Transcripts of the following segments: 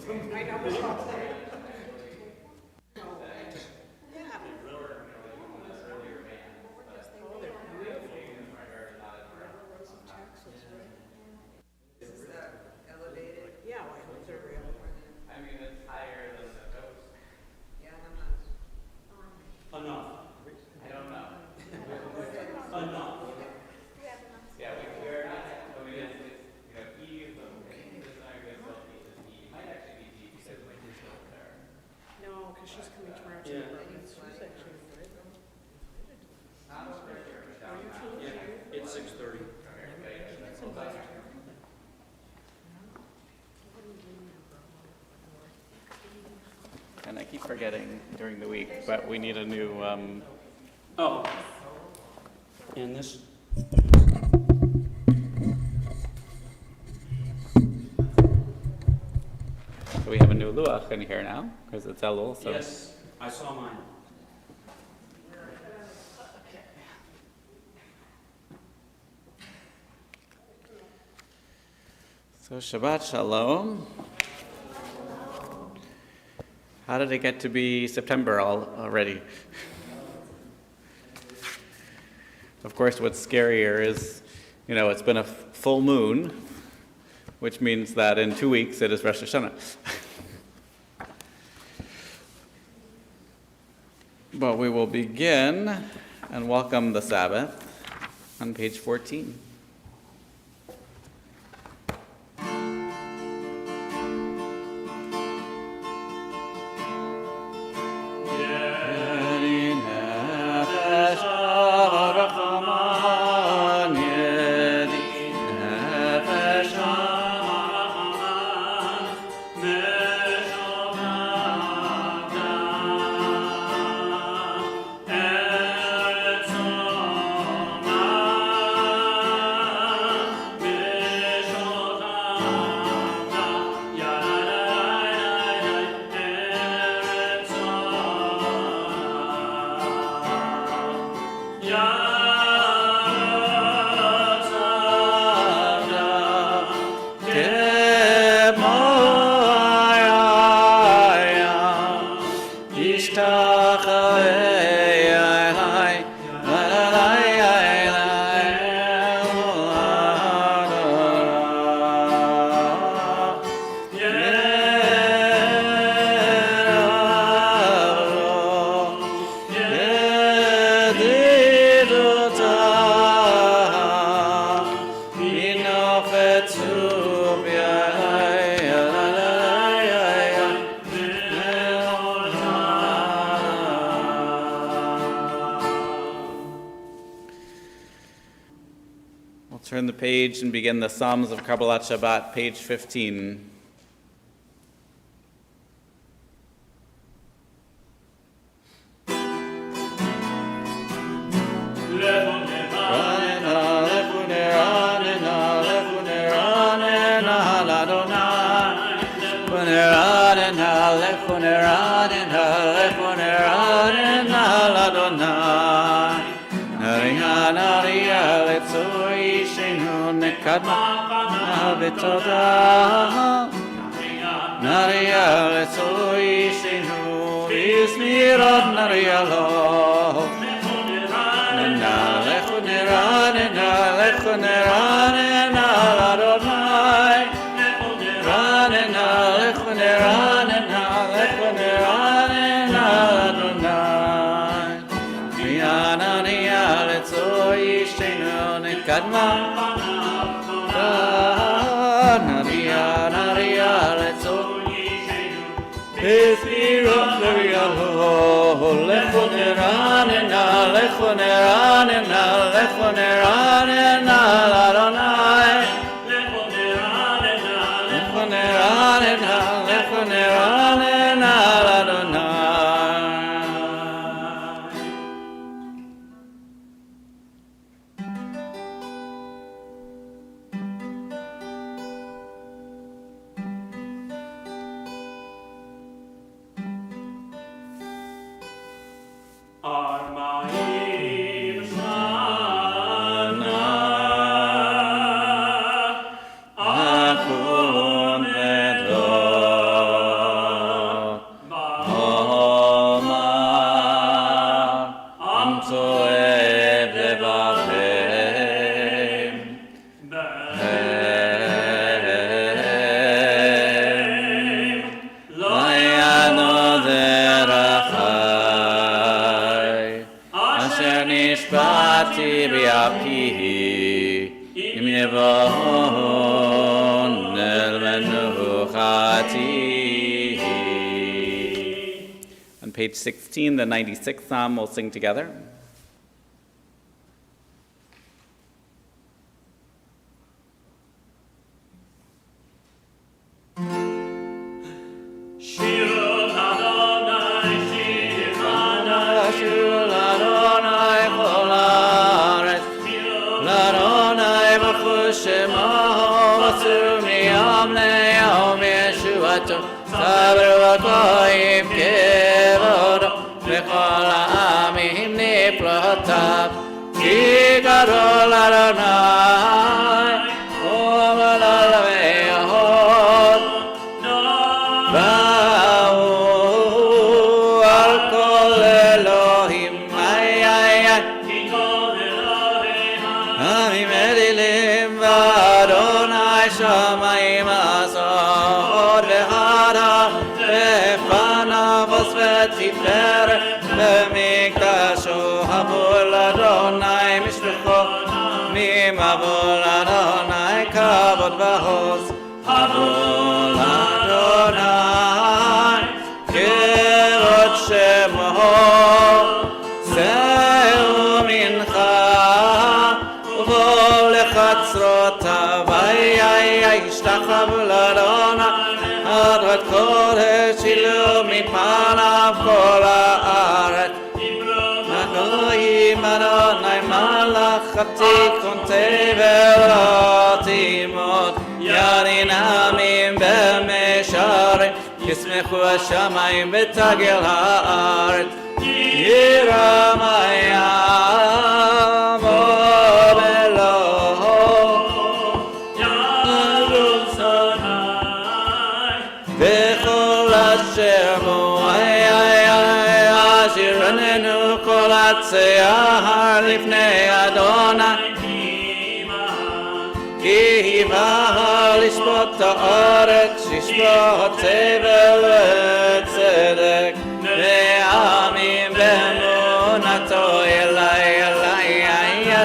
I know, but I'll say. Yeah, well, I hope they're real. I mean, it's higher than the coast. Yeah, I'm not. Enough. I don't know. Enough. Yeah, we're not, but we just, E is the, this is not good, so E is E. It might actually be D because we did show there. No, because she's coming tomorrow to Yeah. the apartment. She's actually good. Not over here, but down now. Yeah, it's 6:30. And I keep forgetting during the week, but we need a new, Oh. And this, so we have a new luach in here now, because it's Elul, so. yes, I saw mine. So Shabbat Shalom. How did it get to be September already? Of course, what's scarier is, it's been a full moon, which means that in 2 weeks it is Rosh Hashanah. But we will begin and welcome the Sabbath on page 14. Turn the page and begin the Psalms of Kabbalat Shabbat, page 15. Kadma betoda Naria letsoi shenu Ismirad naria lo Nena lechu nera nena Adonai Nena lechu nera Adonai Mianania letsoi shenu Kadma Naria, let's all Befirot Narialo, Lechoneranena, Adonai, Lechoneranena, Adonai. Armaim Shana page 16, the 96th Psalm, we'll sing together. ישמחו השמיים ותגל הארץ ירם הים עוד אלוהו ירום שונאי בכל אשר בו אשירננו כל עצי ההר לפני אדוני כי בא לשפוט הארץ ישפוט סבל וצדק ועמים באמונתו אלי אלי אלי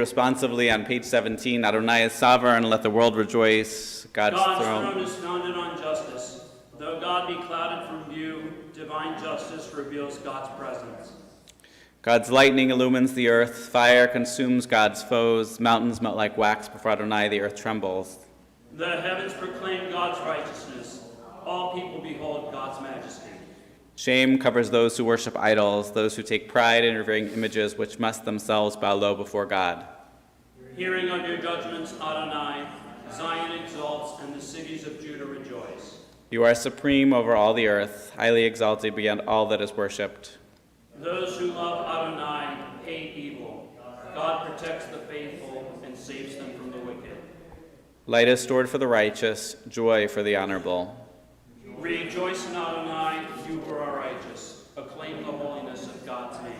responsively on page 17, Adonai is sovereign, let the world rejoice. God's throne is founded on justice. Though God be clouded from view, divine justice reveals God's presence. God's lightning illumines the earth, fire consumes God's foes, mountains melt like wax before Adonai, the earth trembles. The heavens proclaim God's righteousness. All people behold God's majesty. Shame covers those who worship idols, those who take pride in revering images which must themselves bow low before God. Hearing of your judgments, Adonai, Zion exalts and the cities of Judah rejoice. You are supreme over all the earth, highly exalted beyond all that is worshipped. Those who love Adonai hate evil. God protects the faithful and saves them from the wicked. Light is stored for the righteous, joy for the honorable. Rejoice in Adonai, you who are righteous. Acclaim the holiness of God's name.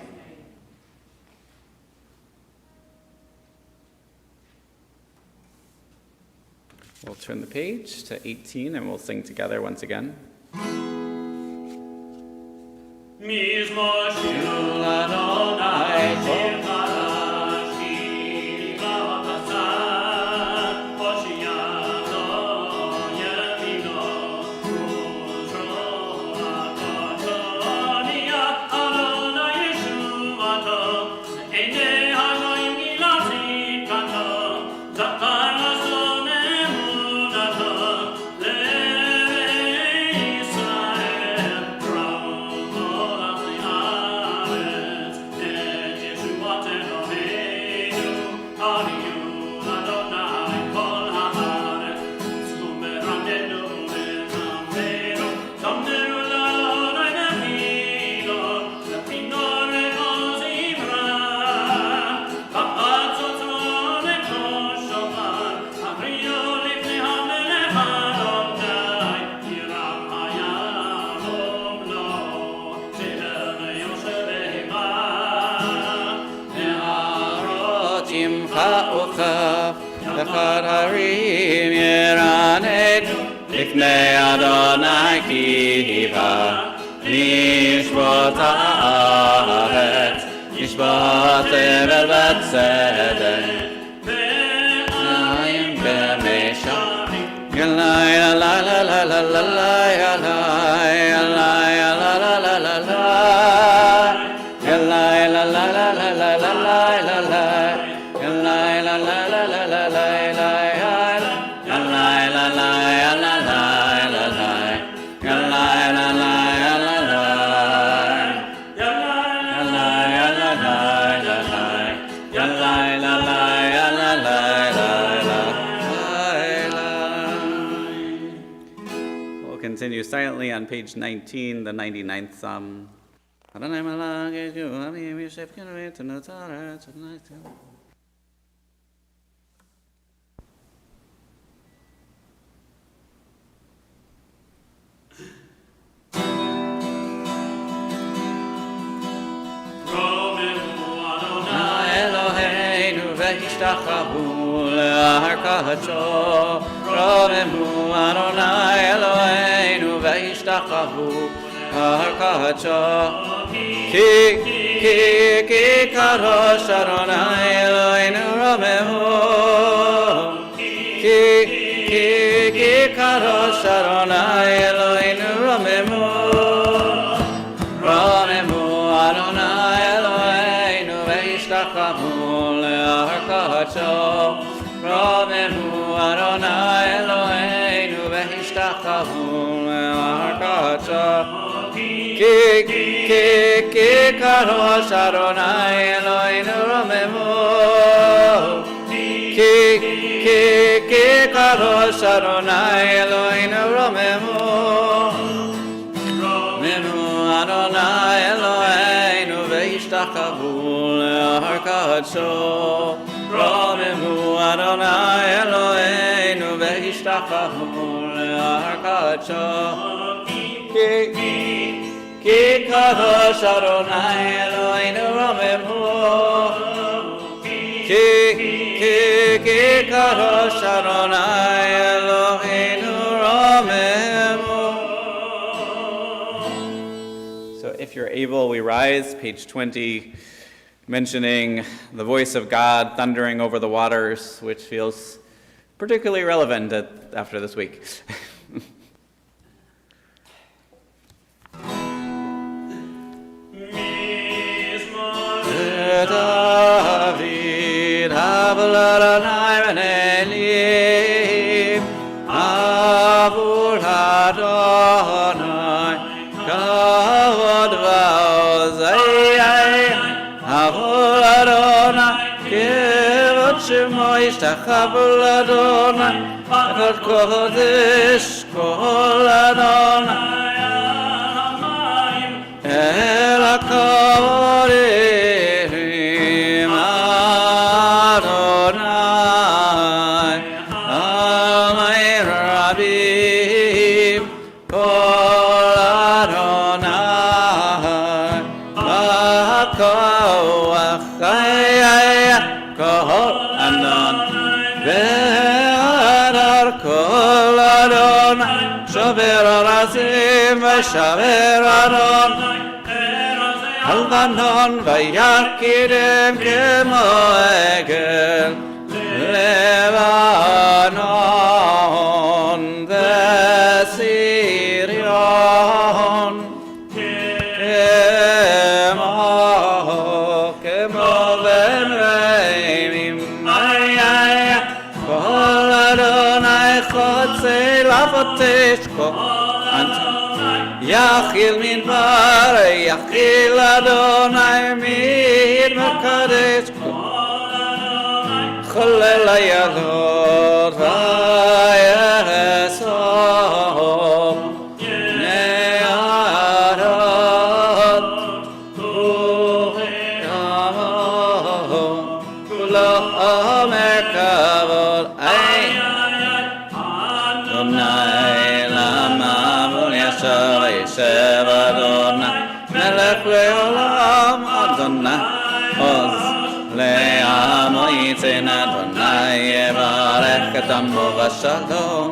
We'll turn the page to 18 and we'll sing together once again. לפני אדוני כי בא לשפוט הארץ, לשפוט אבל בצדק, מים במישרים. ילאי לה לה לה לה לה לה ילאי ילאי לה לה לה לה לה ילאי לה לה לה לה לה לה לה לה ילאי לה לה לה לה לה לה Continue silently on page 19, the 99th Psalm. והשתחוו להרכתו, רוממו אדוני אלוהינו והשתחוו להרכתו, כי קדוש אדוני אלוהינו רוממו, כי קדוש אדוני אלוהינו רוממו, רוממו אדוני אלוהינו והשתחוו להרכתו, רוממו אדוני אלוהינו והשתחוו להרכתו, כי קדוש אדוני אלוהינו רוממו, כי קדוש אדוני אלוהינו רוממו, רוממו אדוני אלוהינו והשתחוו להרכתו, רוממו אדוני אלוהינו והשתחוו להרכתו, כי קדוש אדוני אלוהינו רוממו, כי קדוש אדוני אלוהינו רוממו. So if you're able, we rise, page 20, mentioning the voice of God thundering over the waters, which feels particularly relevant after this week. David, Adonai Benelim, Avul Adonai, Kavod Vaozai, Avul Adonai, Kevod Shemo Yishtachavu Adonai, Kavod Kodesh Kol Adonai, El HaKavodim. Shaver Aron Alvanon Vayakidem Kemo Egel Lebanon Vesirion Kemo Benreimim Maya Kol Adonai Chotze Lavoteshko Yachil min bar, Yachil Adonai min Makadesh, Cholel Yadot Vayesov, Ne'arot Ku'yamot, Kulo Omer Kavod, Adonai Lama Mul Yashav Yishev Adonai, Melech Le'olam Adonai, Oz Le'amo Yitzin Adonai, Yevarech et Amo V'Shalom,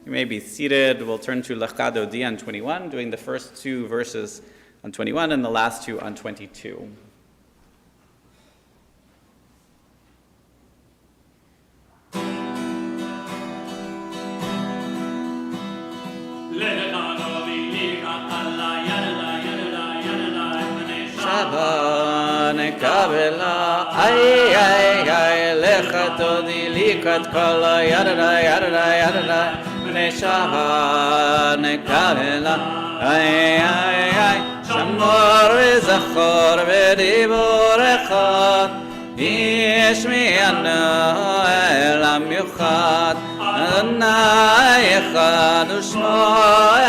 You may be seated. We'll turn to Lechado D on 21, doing the first two verses on 21 and the last two on 22. Nekavela, ay, ay, ay, lecha todi likat kala, yadada, yadada, yadada, neshava, nekavela, ay, ay, ay, shamor v'zachor v'diborecha, yishmi'anu elam yuchad, Adonai echad u'shmo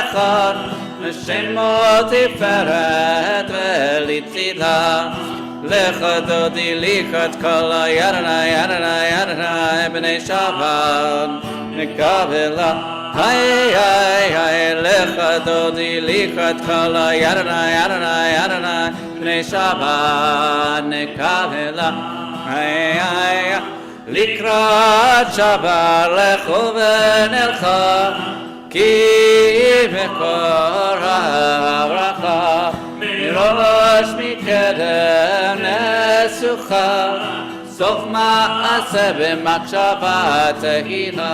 echad, Shemo tiferet v'litzila, Lecha dodi likat kala, Yadana, Yadana, Yadana, Bnei Shabbat, Nekavela, Hay, hay, hay, Lecha dodi likat kala, Yadana, Yadana, Yadana, Bnei Shabbat, Nekavela, Hay, hay, Likrat Shabbat, Lecho v'nelcha, Ki v'kor ha'avracha, Mirosh mikedem nesucha, Sof ma'aseh b'machshava tehila,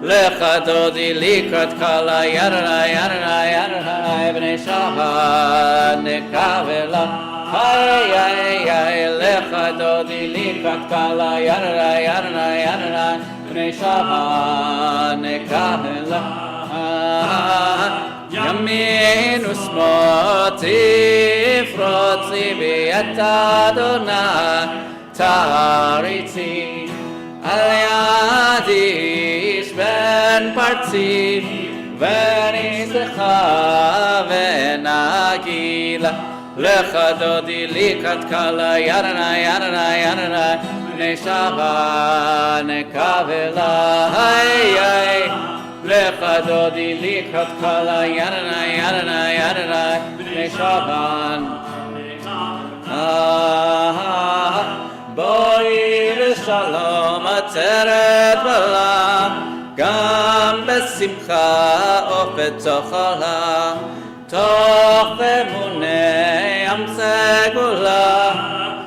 Lecha dodi likat kala, Yadana, Yadana, Yadana, Bnei Shabbat, Nekavela, Hay, hay, hay, Lecha dodi likat kala, Yadana, Yadana, Yadana, Bnei Shabbat, Nekavela, Yamin u'smot tifrot libi et Adonai taritzi al yadi ish ben partzi v'nizdecha v'nagila lecha dodi likat kala Yadana, Yadana, Yadana Bnei Shabbat nekavela hay hay Lecha dodi likat kala Yadana, Yadana, Yadana Bnei Shabbat Boi v'shalom atzeret b'la Gam b'simcha ופתח עלה תוך אמוני ים סגולה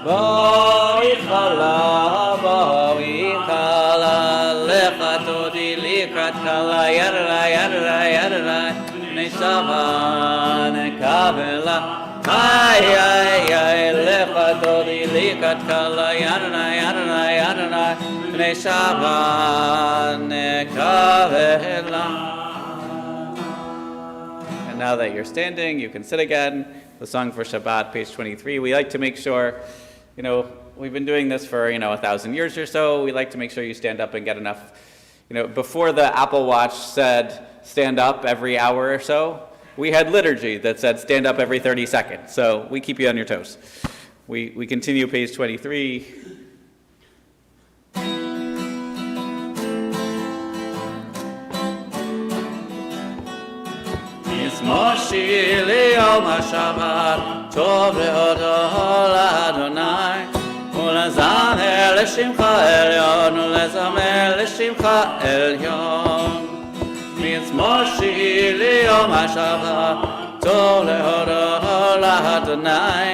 בואי חלה בואי חלה לך תודי לקראת חלה ידלה ידלה ידלה בני שבה נקבלה היי היי היי לך תודי לקראת חלה ידלה ידלה ידלה בני שבה נקבלה. Now that you're standing, you can sit again. The song for Shabbat, page 23. We like to make sure, we've been doing this for, 1,000 years or so. We like to make sure you stand up and get enough. Before the Apple Watch said stand up every hour or so, we had liturgy that said stand up every 30 seconds. So we keep you on your toes. We continue page 23. Moshi liyom ha'shabbat tov le'odo la'Adonai ulezamer l'shimcha elyon ulezamer l'shimcha elyon Moshi liyom ha'shabbat tov le'odo la'Adonai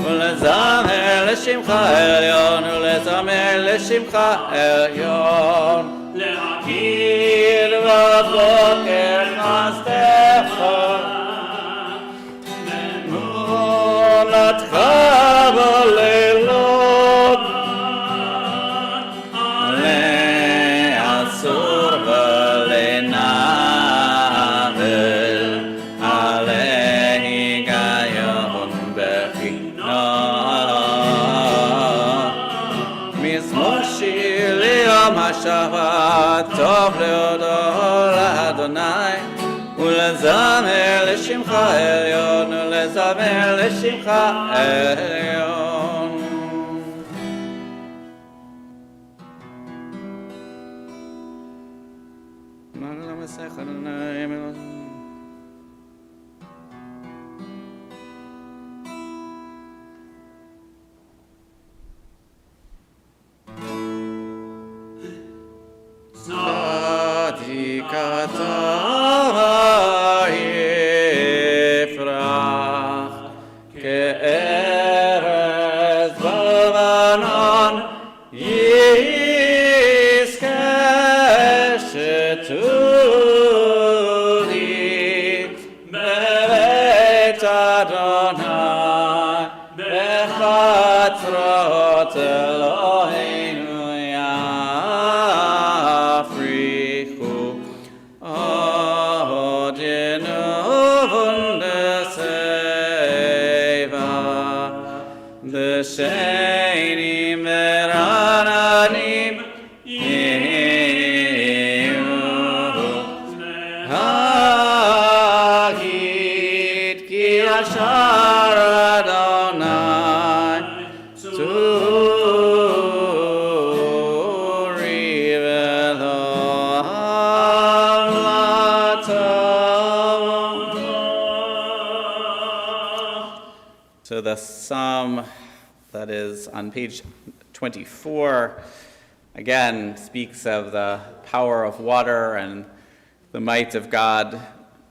ulezamer l'shimcha elyon ulezamer l'shimcha elyon להכיר בבוקר חסדך אמונתך בלילות לאסור ולנבל עלי היגיון בחינות טוב להודות לאדוני ולזמר לשמך עליון ולזמר לשמך עליון. צדיק אתה יפרח כארז בלבנון יזכה שתולי בבית אדוני בחצרות אלוהינו יפריחו עודנו ונדסבה דשנים ורעננים יהיו הגיד כי ישר אדוני צורי ולעלתו. So the psalm that is on page 24 again speaks of the power of water and the might of God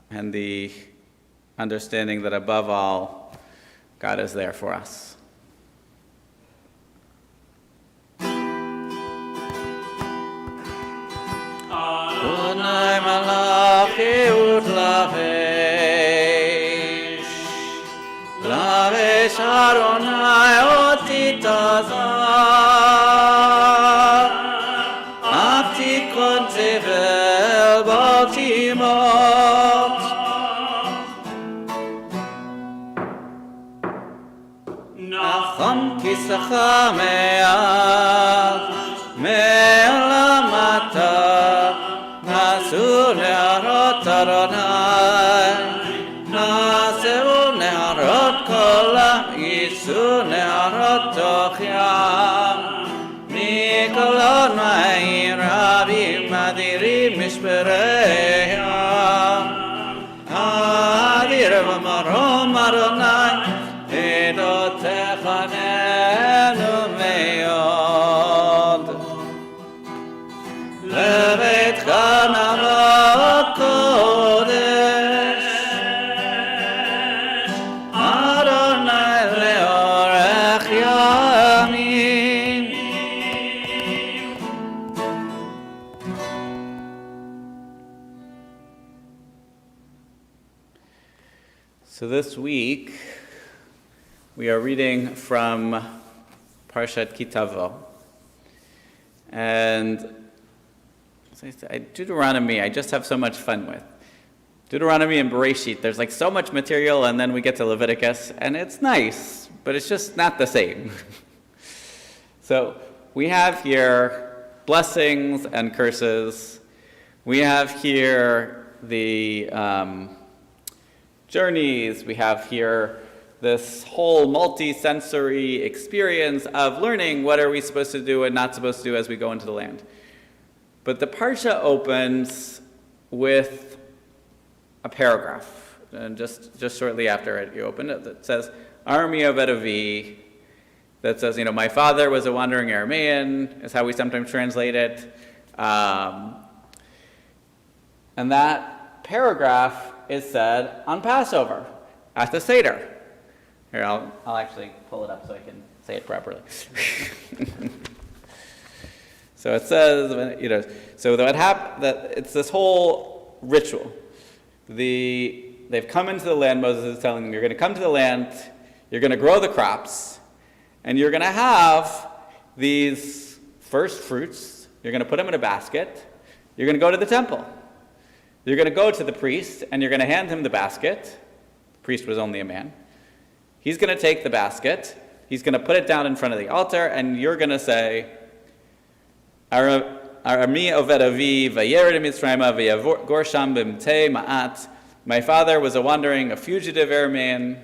and the understanding that above all, God is there for us. Adonai malachi utlavesh, lavesh Adonai otitazar, aftikon tevel baltimot. Nacham kisacha me'ach me'olamata nasu ne'arot Adonai naseu ne'arot kolam yisu ne'arot tochiam mikolot ma'ir rabim adirim mishpereham adir v'marom Adonai edotechanenu me'od lebeitcha navot kodesh Adonai leorech yamim. So this week we are reading from Parshat Kitavo. And Deuteronomy, I just have so much fun with. Deuteronomy and Bereshit, there's like so much material, and then we get to Leviticus, and it's nice, but it's just not the same. So we have here blessings and curses. We have here the journeys. We have here this whole multi-sensory experience of learning what are we supposed to do and not supposed to do as we go into the land. But the parsha opens with a paragraph, and just shortly after it, you open it, that says, Army of Edavi, that says, my father was a wandering Aramean, is how we sometimes translate it. And that paragraph is said on Passover, at the Seder. Here, I'll actually pull it up so I can say it properly. So it says, so that it's this whole ritual. They've come into the land. Moses is telling them, you're going to come to the land, you're going to grow the crops, and you're going to have these first fruits. You're going to put them in a basket. You're going to go to the temple. You're going to go to the priest, and you're going to hand him the basket. The priest was only a man. He's going to take the basket, he's going to put it down in front of the altar, and you're going to say, Armi oved avi vayered mitzrayma vayavor sham b'mtei ma'at. My father was a wandering, a fugitive airman.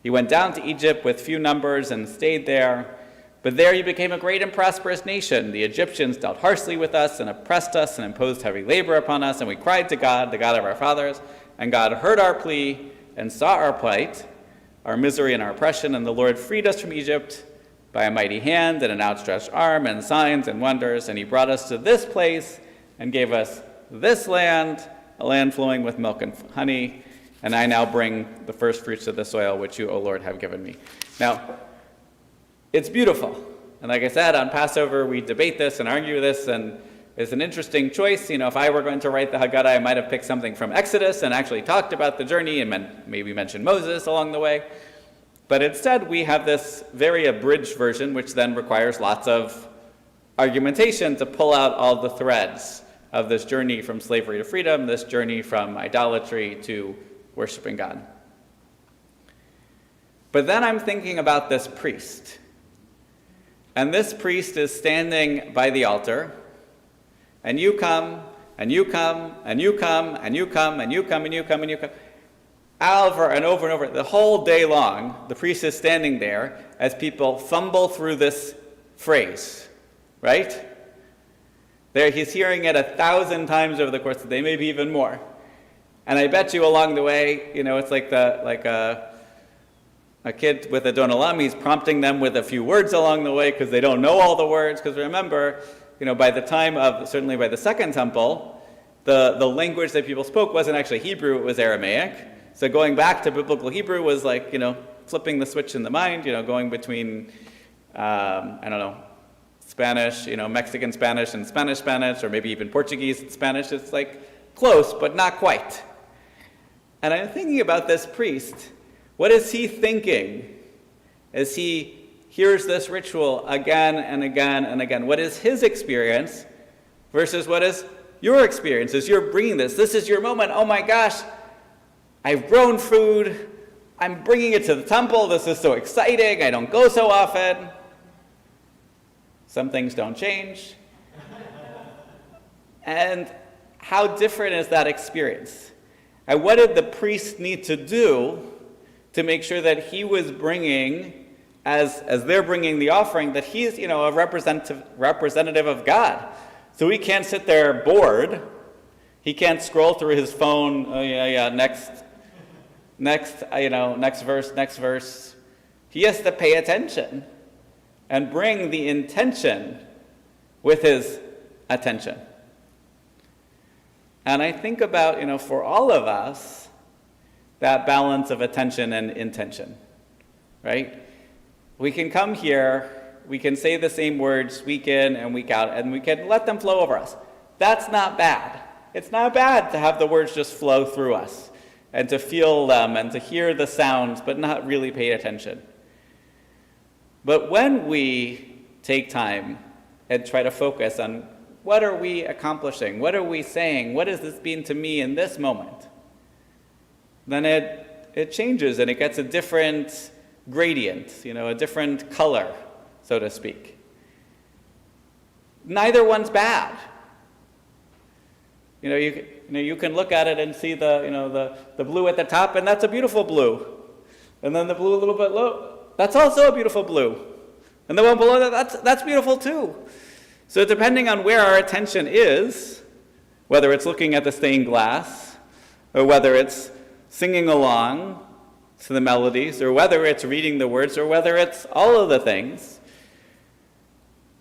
He went down to Egypt with few numbers and stayed there. But there he became a great and prosperous nation. The Egyptians dealt harshly with us and oppressed us and imposed heavy labor upon us, and we cried to God, the God of our fathers, and God heard our plea and saw our plight, our misery and our oppression, and the Lord freed us from Egypt by a mighty hand and an outstretched arm and signs and wonders, and he brought us to this place and gave us this land, a land flowing with milk and honey, and I now bring the first fruits of the soil which you, O Lord, have given me. Now, it's beautiful. And like I said, on Passover, we debate this and argue this, and it's an interesting choice. You know, if I were going to write the Haggadah, I might have picked something from Exodus and actually talked about the journey and maybe mentioned Moses along the way. But instead, we have this very abridged version, which then requires lots of argumentation to pull out all the threads of this journey from slavery to freedom, this journey from idolatry to worshiping God. But then I'm thinking about this priest. And this priest is standing by the altar, and you come, and you come, and you come, and you come, and you come, and you come, and you come. Over and over and over, the whole day long, the priest is standing there as people fumble through this phrase, right? There, he's hearing it 1,000 times over the course of the day, maybe even more. And I bet you along the way, you know, it's like a kid with a Don Olam, he's prompting them with a few words along the way because they don't know all the words. Because remember, you know, by the time of, certainly by the Second Temple, the language that people spoke wasn't actually Hebrew, it was Aramaic. So going back to biblical Hebrew was like, you know, flipping the switch in the mind, you know, going between, Spanish, you know, Mexican Spanish and Spanish Spanish, or maybe even Portuguese and Spanish. It's like close, but not quite. And I'm thinking about this priest. What is he thinking as he hears this ritual again and again and again? What is his experience versus what is your experience as you're bringing this? This is your moment. Oh my gosh, I've grown food. I'm bringing it to the temple. This is so exciting. I don't go so often. Some things don't change. And how different is that experience? And what did the priest need to do to make sure that he was bringing, as they're bringing the offering, that he's, you know, a representative of God. So he can't sit there bored. He can't scroll through his phone. Oh yeah, next verse. He has to pay attention and bring the intention with his attention. And I think about, you know, for all of us, that balance of attention and intention, right? We can come here, we can say the same words week in and week out, and we can let them flow over us. That's not bad. It's not bad to have the words just flow through us and to feel them and to hear the sounds, but not really pay attention. But when we take time and try to focus on what are we accomplishing, what are we saying, what does this mean to me in this moment, then it changes and it gets a different gradient, you know, a different color, so to speak. Neither one's bad. You can look at it and see the blue at the top, and that's a beautiful blue. And then the blue a little bit low, that's also a beautiful blue. And the one below that's beautiful too. So depending on where our attention is, whether it's looking at the stained glass, or whether it's singing along to the melodies, or whether it's reading the words, or whether it's all of the things,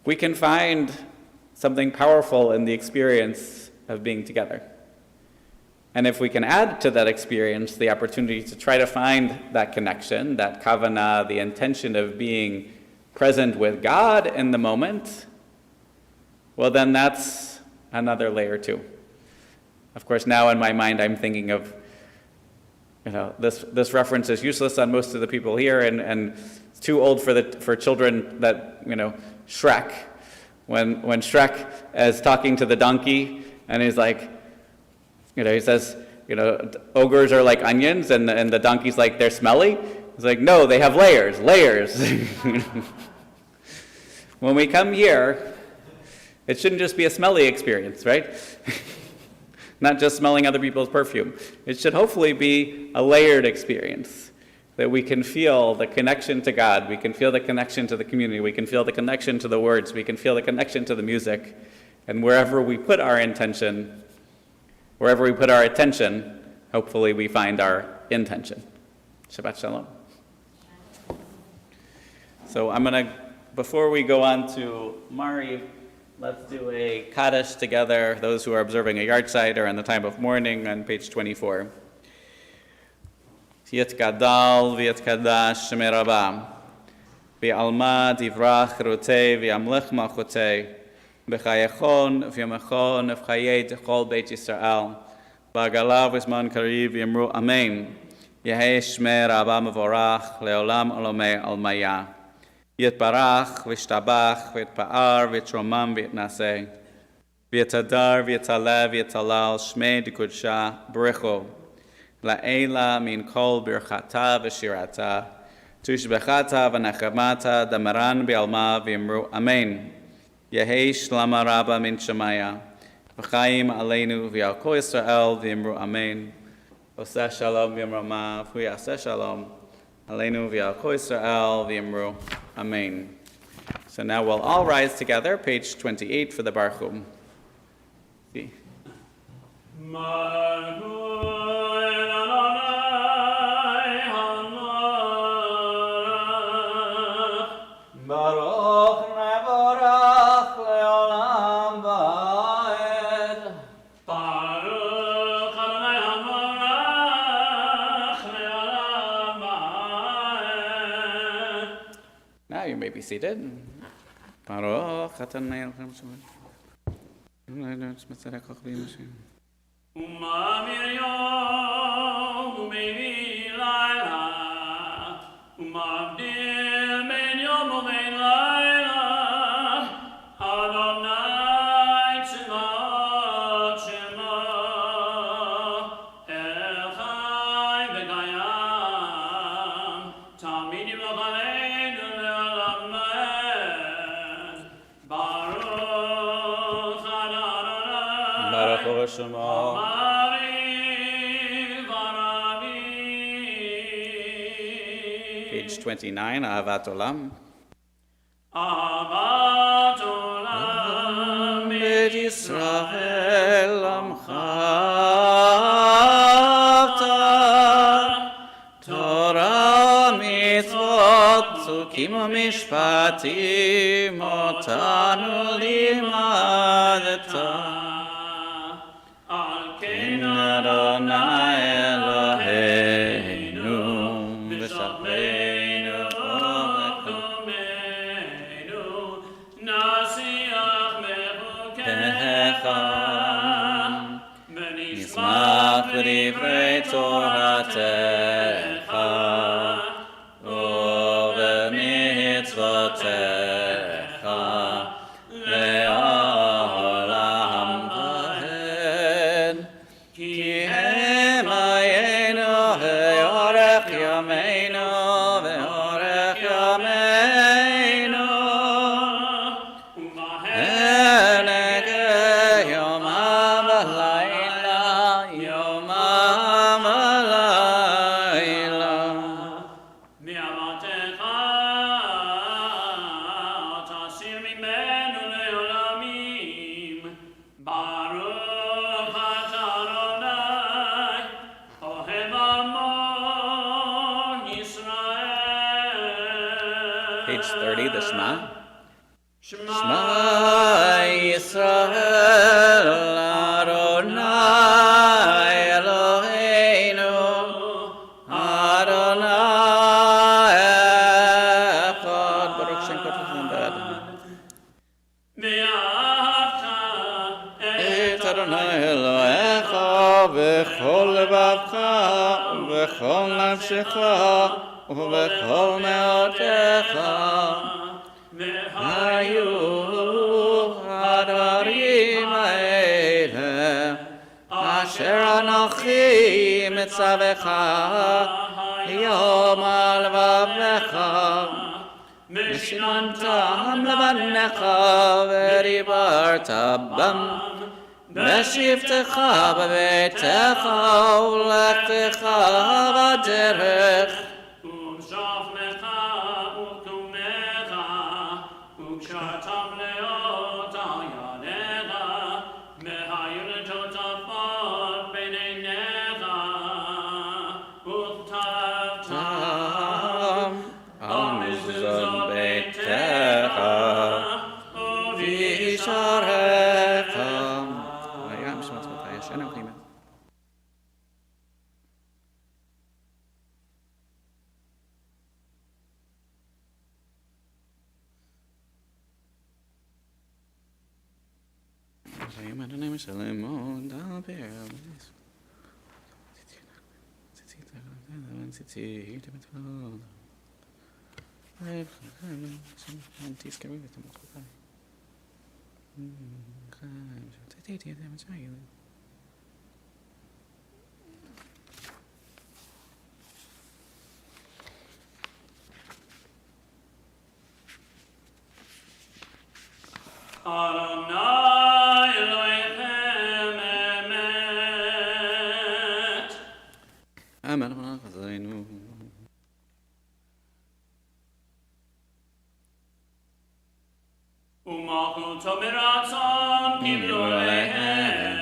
we can find something powerful in the experience of being together. And if we can add to that experience the opportunity to try to find that connection, that kavanah, the intention of being present with God in the moment, well, then that's another layer too. Of course, now in my mind, I'm thinking of, this reference is useless on most of the people here, and it's too old for children that, Shrek. When Shrek is talking to the donkey, and he's like, he says, ogres are like onions, and the donkey's like, they're smelly. He's like, no, they have layers. When we come here, It shouldn't just be a smelly experience, right? Not just smelling other people's perfume. It should hopefully be a layered experience, that we can feel the connection to God, we can feel the connection to the community, we can feel the connection to the words, we can feel the connection to the music, and wherever we put our attention, hopefully we find our intention. Shabbat Shalom. So before we go on to Mari, let's do a Kaddish together, those who are observing a yahrzeit or in the time of mourning on page 24. Yitgadal v'yitkadash Shemei Rabba, v'alma divrach rutei v'yamlech malchutei, v'chayechon v'yamechon v'chayei d'chol Beit Yisrael, v'agalav v'zman kariv v'yamru Amen. Yehei Shemei Rabba mevorach leolam olomei almaya. Yitbarach v'shtabach v'yitpa'ar v'yitromam v'yitnaseh, v'yitadar v'yitalev v'yitalal Shmei d'kudsha b'richo. La'ela min kol birchata v'shirata, tushbechata v'nachamata damaran bi'alma v'yimru Amen. Yehei shlama rabba min shemaya, v'chaim aleinu v'yal kol Yisrael v'yimru Amen. Oseh shalom v'yimrama v'yaseh shalom aleinu v'yal kol Yisrael v'yimru Amen. So now we'll all rise together, page 28 for the Barchum. See. Baruch mevorach leolam va'ed. Baruch Adonai havorach leolam va'ed. Now you may be seated. Baruch Adonai Uma miryom umevi laila, umavdil ben yom umein laila, Adonai tzivot shema, El chai v'gayam, tamid yimloch aleinu le'olam va'ed. Baruch Adonai, Baruch Shema. Page 29, Ahavat Olam. Ahavat olam Beit Yisrael Amcha Torah mitzvot psukim u'mishpatim otanu limadeta Al ken Adonai Eloheinu v'shavleinu v'chomeinu nasiach mechukecha Nismach v'divrei Toratecha u'v'mitzvotecha le'olam va'ed ki hem hayenu ve'orech yameinu ve'orech yameinu Enege yomam v'layla yomam v'layla Mi'amatecha tasir mimenu le'olamim Baruch Adonai ohev amo Yisrael. Page 30, the Shema. Shema Shema Yisrael Adonai Eloheinu Adonai Echad Baruch Shem Kol V'Chad Ve'ahavta Et Adonai Elohecha V'chol lebavcha V'chol nafshecha V'chol me'otecha Hayu hadarim ha'eleh Asher anochi mitzavecha Yom al vavecha ושיננתם לבניך ודיברת בם בשבתך בביתך ולכתך בדרך ושוכנך וקומך וקשרתם לאות על ידיך מהיו לטוטפות בין עיניך וכתבתם על מזוזות ביתך וישעריך. וים שמות שמותך ישן ופנימה. ויאמר אדוני משלמו דבר Adonai Elohim emet. Amen. Chazaynu. Umalchuto miratzon kiblu alehem.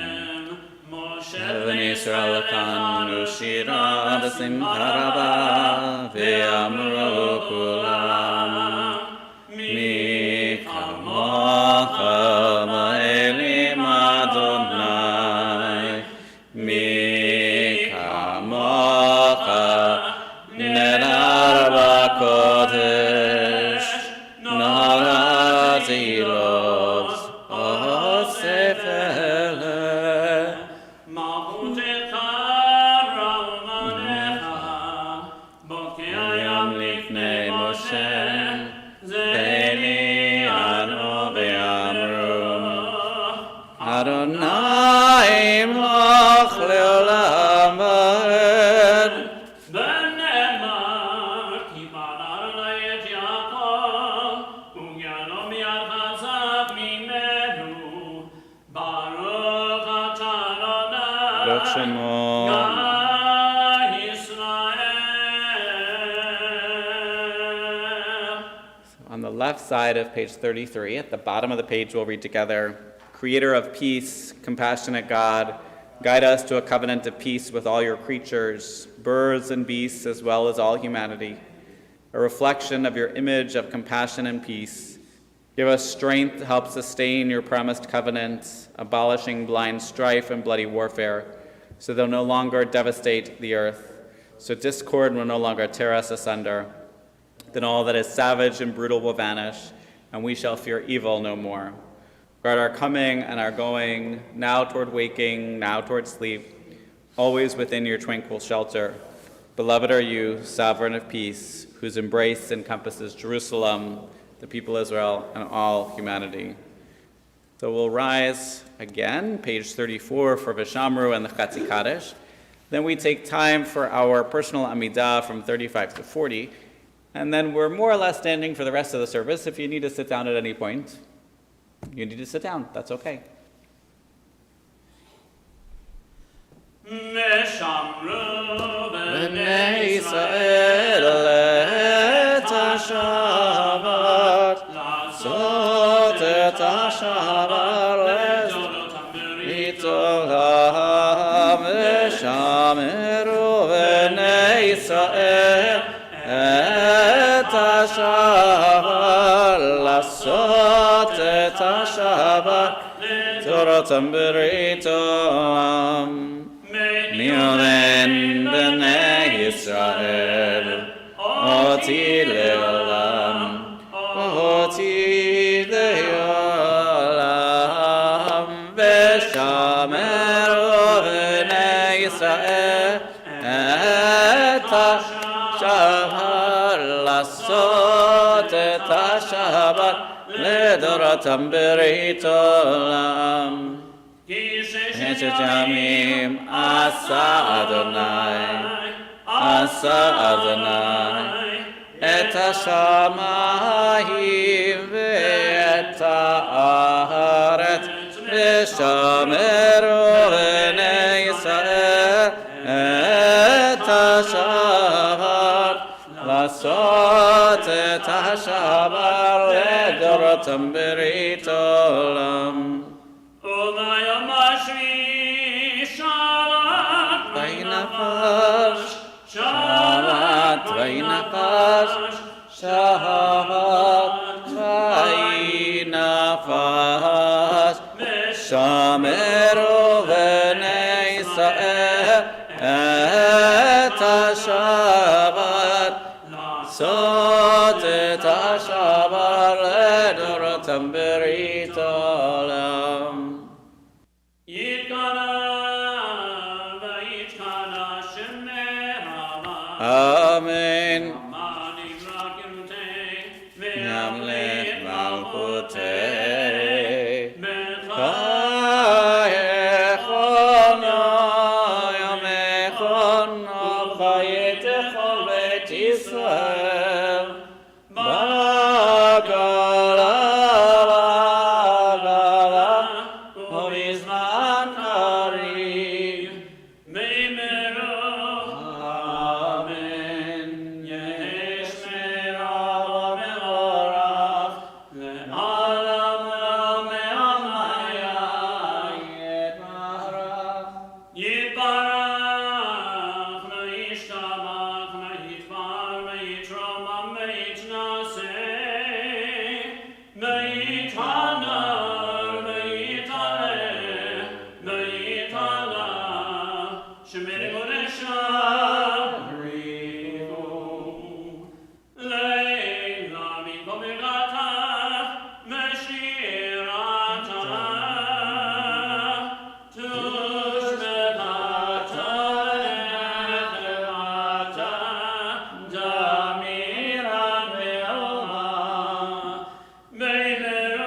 Moshe בני ישראל לכנו שירה בשמחה רבה ואמרו כולם מי כמוך מאלים אדוני מי כמוך נדר בקודש נורתי לו אוסף אלה Malchutecha Ramanecha Bokayam לפני משה Ze ואליענו ואמרו אדוני ימלוך לעולם ועד ונאמר כי ברא אדוני את יעקב וגאלו מיד חזק ממנו ברוך אתה אדוני ברוך שמו. On the left side of page 33, at the bottom of the page, we'll read together, Creator of peace, compassionate God, guide us to a covenant of peace with all your creatures, birds and beasts, as well as all humanity, a reflection of your image of compassion and peace. Give us strength to help sustain your promised covenant, abolishing blind strife and bloody warfare, so they'll no longer devastate the earth, so discord will no longer tear us asunder. Then all that is savage and brutal will vanish, and we shall fear evil no more. Guard our coming and our going, now toward waking, now toward sleep, always within your tranquil shelter. Beloved are you, sovereign of peace, whose embrace encompasses Jerusalem, the people of Israel, and all humanity. So we'll rise again, page 34 for Vishamru and the Chatzi Kaddish. Then we take time for our personal Amidah from 35 to 40. And then we're more or less standing for the rest of the service. If you need to sit down at any point, you need to sit down. That's okay. Bnei Yisrael et ha-Shabbat, לעשות את השבת לטובה ושמרו בני ישראל את השבת, לעשות את השבת תורתם ברית עולם. מיומן בני ישראל אותי לעולם, אותי לעולם, ושמרו בני ישראל את השבת, לעשות את השבת לדורותם ברית עולם. ששת ימים עשה אדוני, עשה אדוני את השמיים ואת הארץ, ושמרו בני ישראל את השבת, לעשות את השבת לדורותם ברית עולם. וביום השביעי שבת וינפש, שבת וינפש, שבת וינפש, שמרו בני ישראל את השבת, לעשות את השבת לדורותם ברית עולם. אמן. ימלך מלכותי, חייכונו ימכונו חיית כל בית ישראל, בגלה ובזמן קריב. אמן. יהי שמירה ומבורך לעולם ועמיה יתברך. יתברך וישתבח ויתפאר ויתרומם ויתנשא ויתהדר ויתעלה ויתעלה, שמרי קודשה לילה מכל ברכתה ושירתה תושבתה נחמתה דמירה ואומה במהרה.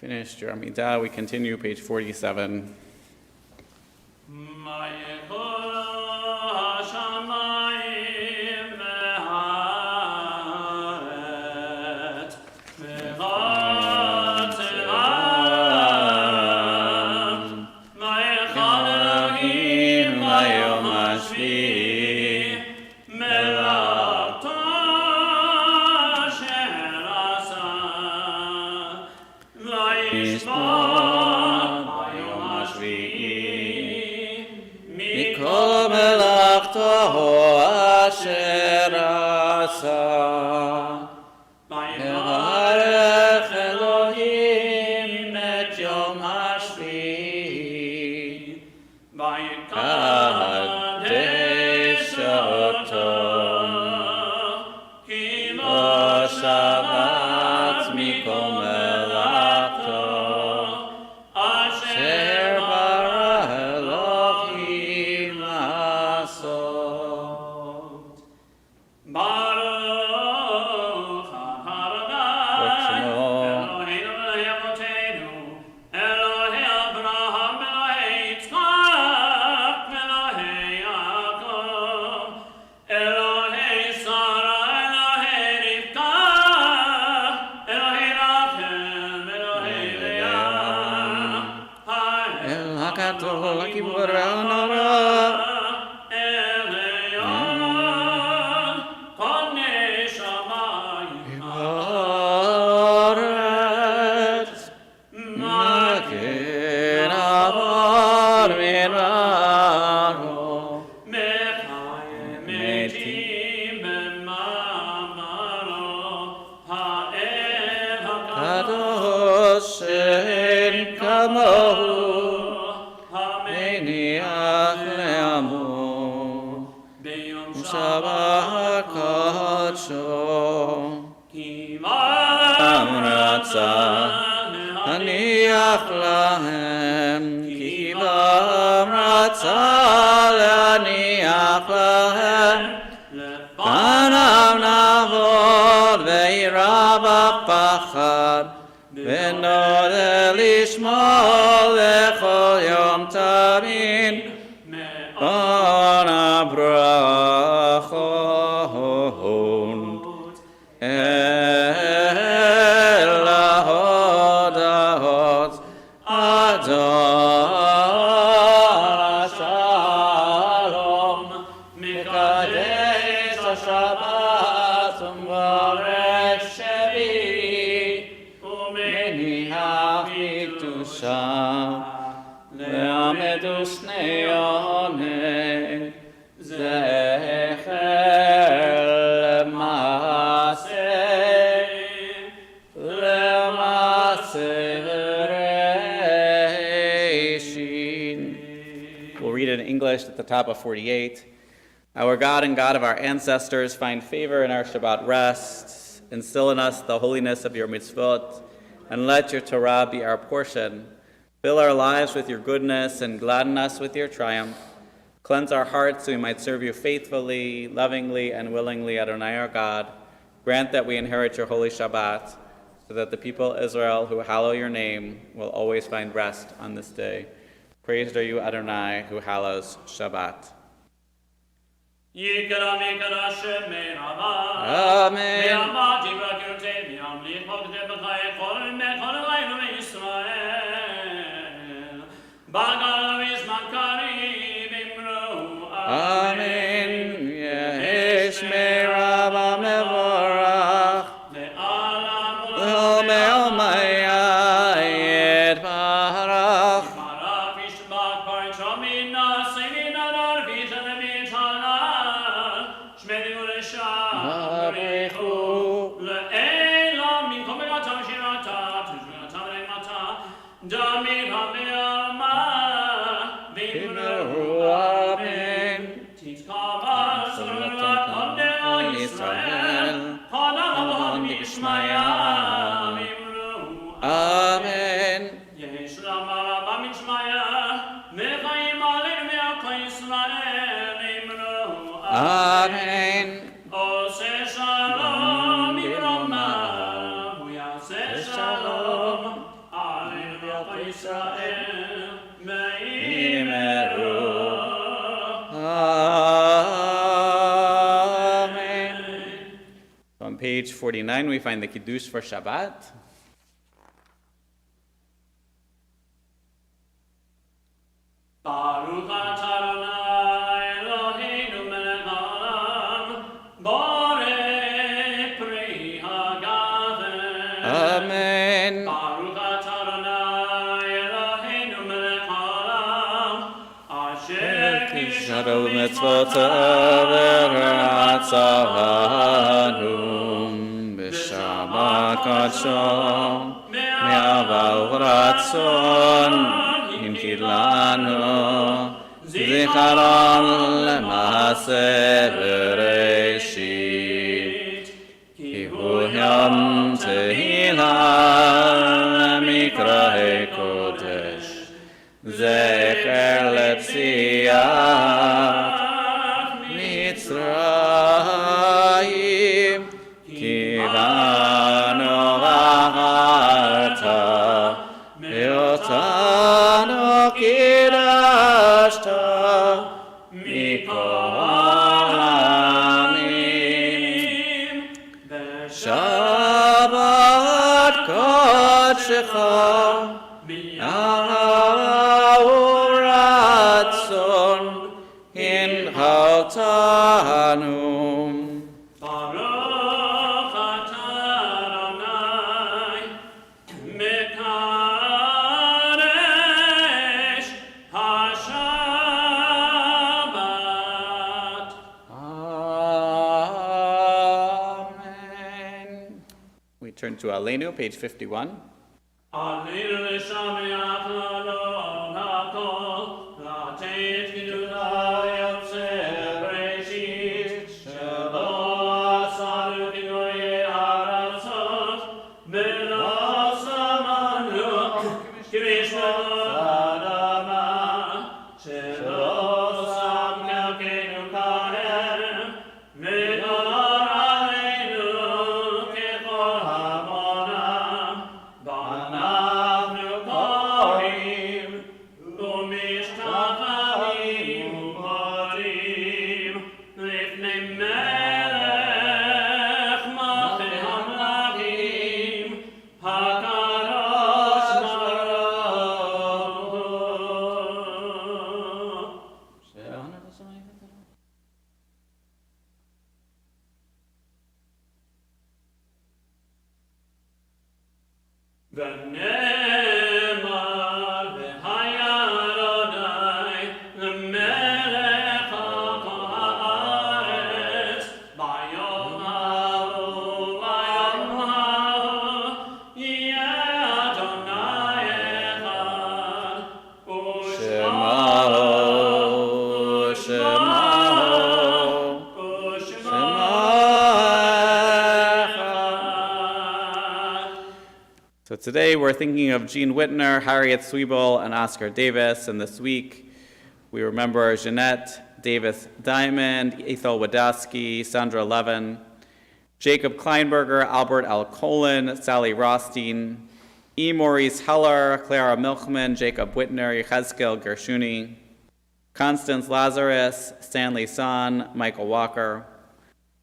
Finished your Amidah. We continue, page 47. At the top of 48. Our God and God of our ancestors, find favor in our Shabbat rest. Instill in us the holiness of your mitzvot, and let your Torah be our portion. Fill our lives with your goodness and gladden us with your triumph. Cleanse our hearts so we might serve you faithfully, lovingly, and willingly, Adonai our God. Grant that we inherit your holy Shabbat, so that the people of Israel who hallow your name will always find rest on this day. Praised are you, Adonai, who hallows Shabbat. Amen. Yesh me'rava mevorach le'ol me'omayed barach. Amen. Amen. Shalom. page 49, we find the Kiddush for Shabbat. Baruch atah Adonai Eloheinu melech haolam, borei pri hagafen. Amen. Baruch atah Adonai Eloheinu melech haolam, asher Kishadu kishanu mitzvotav v'ratzavanu b'shabbat kadsho me'aval v'ratzon Hinkilanu Zicharon Lemase Bereshit Ki hu Yom Tehillah Mikrahe Kodesh Zecher Lepsiach Mitzrayim Kivanu V'harta Be'otanu Kidashta Mikol Amim Shabbat Kodshecha Ahuratson Hinhaltanu Baruch atah Adonai Mekadesh HaShabbat. Amen. We turn to Aleinu, page 51. Aleinu l'shameach l'adon hakol, l'ateit gidulai yotzer Bereshit, shelo asanu kigoye haratzot, v'lo samanu k'mishmot adama, shelo sam kelkenu kahem, v'nor aleinu kechol hamonam, ואנחנו קוראים ומשתחווים ומודים לפני מלך מלכי המלכים הקדוש ברוך הוא. ונאמר והיה אדוני למלך על כל הארץ ביום ההוא יהיה אדוני אחד Shemaho, So today we're thinking of Jean Whitner, Harriet Sweeble, and Oscar Davis. And this week we remember Jeanette Davis Diamond, Ethel Wadowski, Sandra Levin, Jacob Kleinberger, Albert L. Colin, Sally Rothstein, E. Maurice Heller, Clara Milkman, Jacob Whitner, Yechezkel Gershuni, Constance Lazarus, Stanley Son, Michael Walker,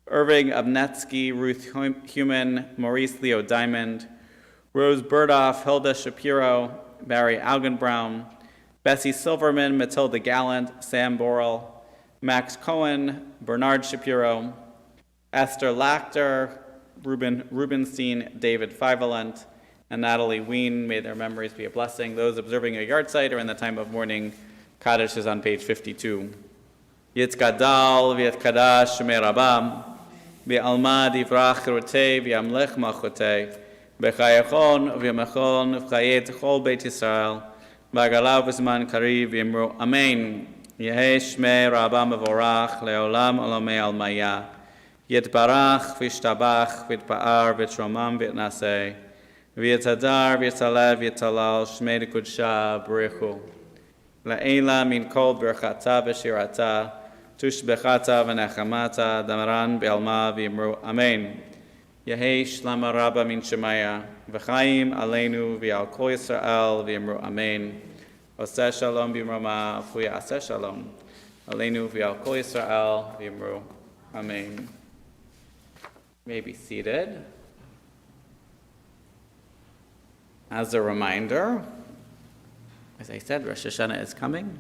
Irving Obnetsky, Ruth Human, Maurice Leo Diamond, Rose Burdoff, Hilda Shapiro, Barry Augenbraum, Bessie Silverman, Matilda Gallant, Sam Borrell, Max Cohen, Bernard Shapiro, Esther Lachter, Ruben Rubenstein, David Fivalent, and Natalie Wien. May their memories be a blessing. Those observing a yahrzeit or in the time of mourning, Kaddish is on page 52. Yitzkadal v'yitkadash shemei rabam, v'almad yivrach rotei v'yamlech malchotei, v'chayachon v'yamachon v'chayet chol Beit Yisrael, v'agalav v'zman kariv v'yimru amen. Yehei shmei rabam v'vorach le'olam olamei almaya. Yitbarach v'yishtabach v'yitpa'ar v'yitromam v'yitnaseh, v'yitadar v'yitalev v'yitalal shmei d'kudsha b'richu. La'ela min kol berchata v'shirata, tushbechata v'nechamata, damaran b'alma v'yimru amen. Yehei shlama rabba min shemaya, v'chaim aleinu v'yal kol Yisrael v'yimru amen. Oseh shalom b'mrama, v'huya aseh shalom. Aleinu v'yal kol Yisrael v'yimru amen. may be seated. As a reminder, as I said, Rosh Hashanah is coming.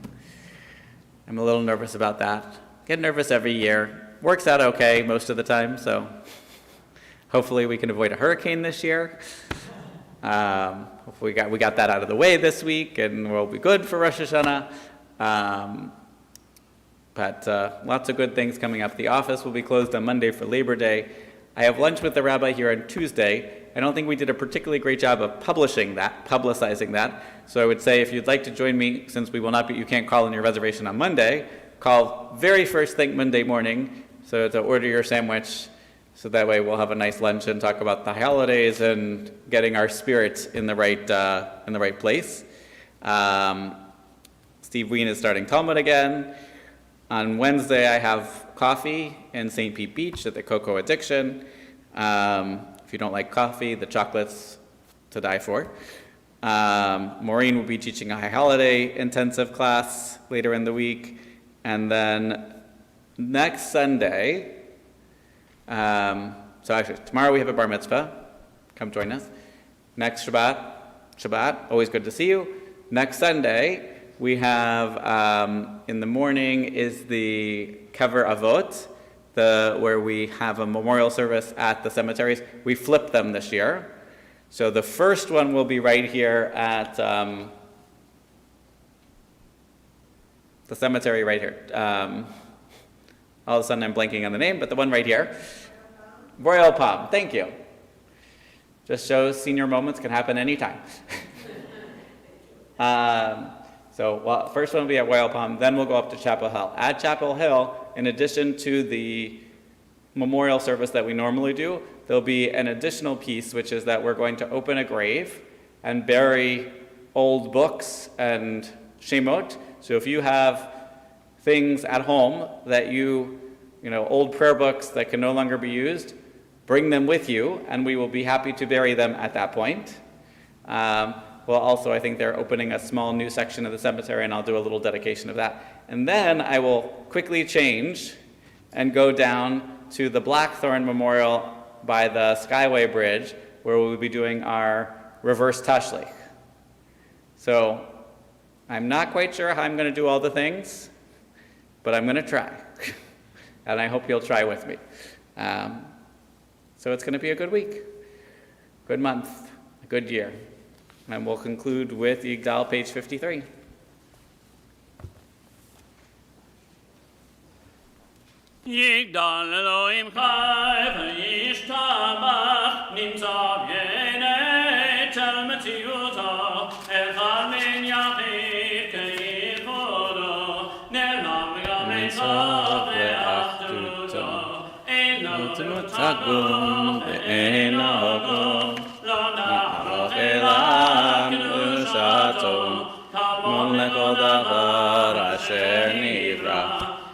I'm a little nervous about that. Get nervous every year. Works out okay most of the time, so hopefully we can avoid a hurricane this year. Hopefully we got that out of the way this week, and we'll be good for Rosh Hashanah. But lots of good things coming up. The office will be closed on Monday for Labor Day. I have lunch with the rabbi here on Tuesday. I don't think we did a particularly great job of publicizing that. So I would say if you'd like to join me, since we will not be, you can't call in your reservation on Monday, call very first thing Monday morning, so to order your sandwich, so that way we'll have a nice lunch and talk about the holidays and getting our spirits in the right place. Steve Wien is starting Talmud again. On Wednesday, I have coffee in St. Pete Beach at the Cocoa Addiction. If you don't like coffee, the chocolate's to die for. Maureen will be teaching a high holiday intensive class later in the week. And then next Sunday, so actually tomorrow we have a bar mitzvah. Come join us. Next Shabbat, always good to see you. Next Sunday, we have, in the morning is the Kever Avot, where we have a memorial service at the cemeteries. We flipped them this year. So the first one will be right here at the cemetery right here. All of a sudden I'm blanking on the name, but the one right here. Royal Palm, thank you. Just shows senior moments can happen anytime. So first one will be at Royal Palm, then we'll go up to Chapel Hill. At Chapel Hill, in addition to the memorial service that we normally do, there'll be an additional piece, which is that we're going to open a grave and bury old books and shemot. So if you have things at home that old prayer books that can no longer be used, bring them with you, and we will be happy to bury them at that point. Well, also, I think they're opening a small new section of the cemetery, and I'll do a little dedication of that. And then I will quickly change and go down to the Blackthorn Memorial by the Skyway Bridge, where we'll be doing our reverse tashlich. So I'm not quite sure how I'm going to do all the things, but I'm going to try. And I hope you'll try with me. So it's going to be a good week, good month, a good year. And we'll conclude with Yigdal, page 53. Yigdal Elohim chai v'yishtabach nimtza b'yenei tel metziuto echad min yachid k'yichudo ne'lam v'gam etzav ve'achduto eino tagum ve'eino gum lo na'arach elav kedushato kamon lechol davar asher nivra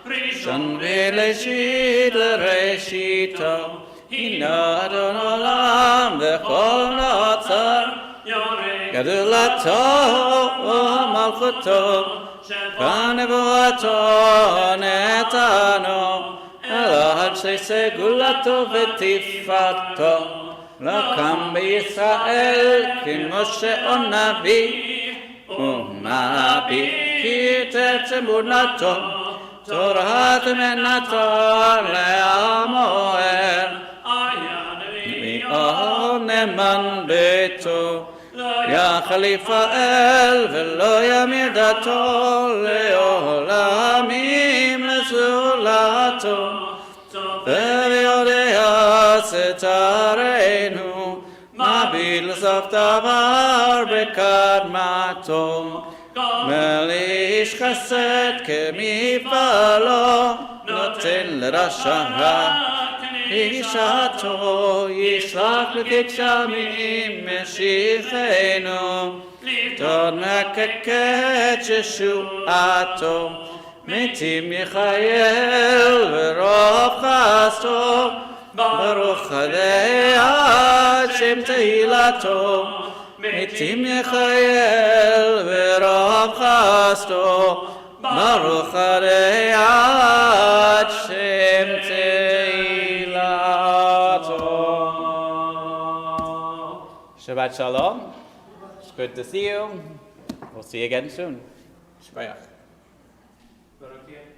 Rishon v'leishit l'reishito Hina Adon Olam v'chol notzar Gedulato v'malchuto v'nevuato netano Elad segulato v'tifato L'kam b'Yisrael ki Moshe onavi U'mabi ki tetzemurato Torah menator le'amoel Mi'oneman beto Ya Khalifa el V'lo yamir dato Le'olamim lezulato Ve'yodea setarenu Mabil zaf davar bekadmato מליש חסד כמפעלו נותן לרשע אישתו ישלח לגשמים משיחנו תוד מקקת ישועתו מתים יחייל ורוב חסדו ברוך עלי עד שם תהילתו מתים יחייל ורוב חסדו ברוך עלי עד שם תהילתו Shabbat Shalom. It's good to see you. We'll see you again soon. Shbayach. But okay.